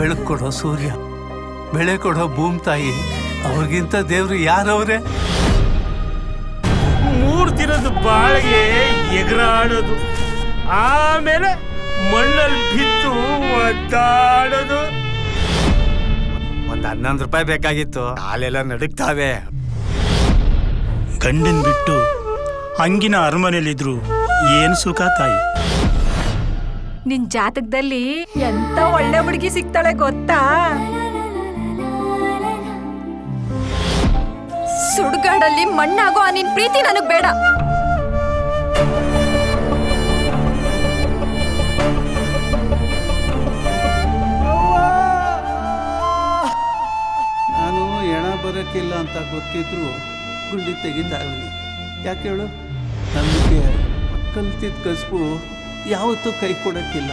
ಬೆಳಕು ಕೊಡೋ ಸೂರ್ಯ, ಬೆಳೆ ಕೊಡೋ ಭೂಮಿ ತಾಯಿ, ಅವ್ರಿಗಿಂತ ದೇವ್ರು ಯಾರವ್ರೆ? 3 ದಿನದ ಬಾಳಿಗೆ ಎಗರಾಡೋದು, ಆಮೇಲೆ ಮಣ್ಣಲ್ಲಿ ಬಿದ್ದು ಒದ್ದಾಡೋದು. ಒಂದು 11 ರೂಪಾಯಿ ಬೇಕಾಗಿತ್ತು, ಹಾಲೆಲ್ಲ ನಡುಕ್ತಾವೆ. ಗಂಡನ್ ಬಿಟ್ಟು ಹಂಗಿನ ಅರಮನೆಯಲ್ಲಿದ್ರು ಏನು ಸುಖ ತಾಯಿ. ನಿನ್ ಜಾತಕದಲ್ಲಿ ಎಂತ ಒಳ್ಳೆ ಹುಡುಗಿ ಸಿಗ್ತಾಳೆ ಗೊತ್ತಾ? ಸುಡ್ಗಾಡಲ್ಲಿ ಮಣ್ಣಾಗೋ ನಿನ್ ಪ್ರೀತಿ ನನಗ್ ಬೇಡ. ನಾನು ಹೆಣ ಬರೋಕ್ಕಿಲ್ಲ ಅಂತ ಗೊತ್ತಿದ್ರು ಗುಂಡಿ ತೆಗಿತಾ ಇದ್ದೀನಿ. ಯಾಕೆ ಹೇಳು? ನಮಗೆ ಕಲ್ತಿದ್ದ ಕಸಬು ಯಾವತ್ತೂ ಕೈ ಕೊಡೋಕ್ಕಿಲ್ಲ.